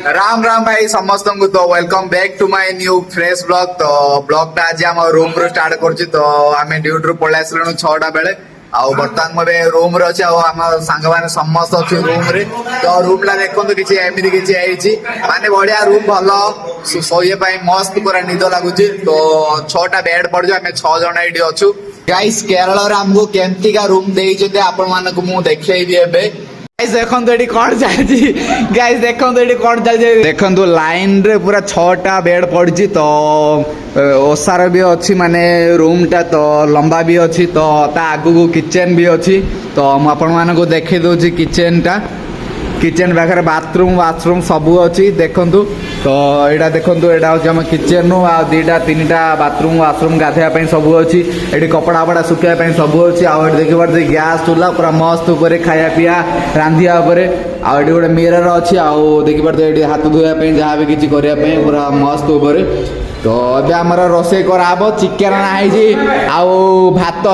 राम राम भाई समस्त को तो welcome back to my new fresh blog. तो ब्लॉग टा आज आम रूम रू स्टार्ट कर तो आम ड्यूटी रू पलि आसलु 6टा बेले आउ बर्तमान मोबे रूम रे अछि आम सांग माने समस्त अछि रूम रे। तो रूम ला देखंतु किछि एमिति किछि आइछि माने बढ़िया रूम भलो सोये पई मस्त पूरा निद लागुछि। तो 6टा बेड पड़ जो आम 6 जण एठी अछु। गाइस केरल रे हमको केमती का रूम देइ जते आपण मानक मु देखैबी एबे। गाइस देखंतु एठी कोन चाहि गाइस देखंतु एठी कोन चाहि देखंतु लाइन रे पूरा 6टा बेड पड़छि। तो ओसार भी अछि माने रूम टा तो लंबा भी अछि। तो ता आगु को किचन भी अछि। तो हम आपण मानको देखै दोछि किचन टा किचन पाखे बाथरूम सब अच्छी देखु। तो यहाँ देखो यहाँ हूँ आम किचन रू आ 2टा 3टा बाथरूम वाशरूम गाधेवाई सब अच्छी। ये कपड़ा फपड़ा सुखाई सब अच्छी। आठ देखिए गैस चूल्हा पूरा मस्त उपर खाया पीया रांधिया आठ गोटे मिरर अच्छी। आउ देखिए ये हाथ धोवाई जहाँ भी किसी करने पूरा मस्त उपर। तो अब आम रोसे कराब चिकेन नाई आउ भात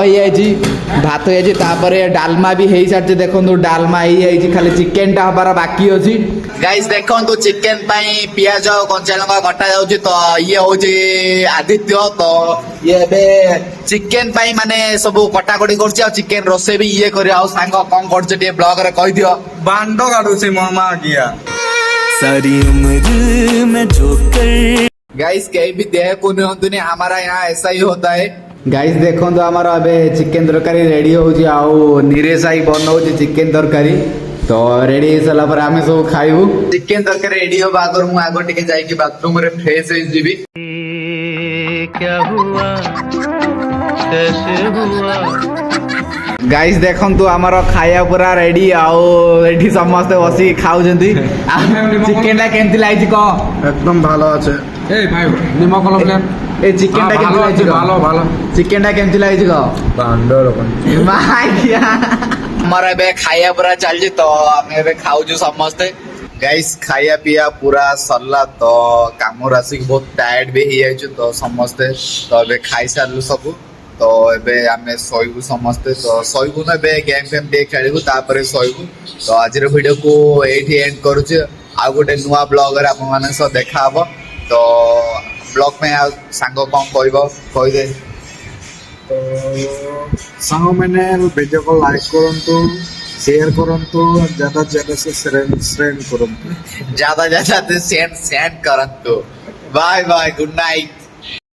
भात होपर डालमा भी हो सारी। देखो डालमा हो खाली चिकेन टा हबार बाकी अच्छी। गाइस देखो चिकेन पियाज कंचा लंका कटा जाउछि। तो ये हूँ आदित्य। तो ये चिकेन माने सब कटाकटी कर चिकेन रोसे भी ये कर सांग कौन कर ब्लॉग रे कह दियो। बांड काटू से मामा गया सारी उम्र में जोकर। गाइस कहीं भी देह को नहीं हमारा यहाँ ऐसा ही होता है। गाइस देखो तो हमारा अबे चिकेन तरकारी रेडी होउछि आउ निरेश आई बनाउछि चिकेन तरकारी। तो रेडी हो सारा पर आमे सब खाइबू। चिकेन तरकारी रेडी हो बागर मु आगो टिके जाई कि बाथरूम रे फ्रेश हो जीबी। क्या हुआ कैसे हुआ। गाइस देखंतु हमारा खाया पूरा रेडी आओ एठी समस्त बसी खाउजंती। चिकेन ला केमति लाइछि को एकदम ভালো আছে। এই ভাই নিমক কলম নেন। ए चिकेन टा केमति लाइछि को ভালো ভালো चिकेन टा केमति लाइछि को বান্ড রকম माय किया हमारा बे खाया पूरा चलछि। तो हमें बे खाउजु समस्त। गाइस खाया पिया पूरा सरला। तो काम राशि बहुत टायर्ड भी ही जाइछु। तो समस्त तो बे खाई सारलु सब। तो एबे आमे सोइबु समस्ते। तो सोइबु ना बे गेम फेम डे खेलिबु तापरे सोइबु। तो आज रो वीडियो को एठी एंड करूछु। आ गोटे नुवा ब्लॉग रे आपन माने सब देखा हबो। तो ब्लॉग में आ सांग कोन कहबो कहि दे। तो सांग मैंने वीडियो को लाइक करंतु शेयर करंतु ज्यादा से सेंड करंतु ज्यादा से सेंड करंतु। Bye bye good night.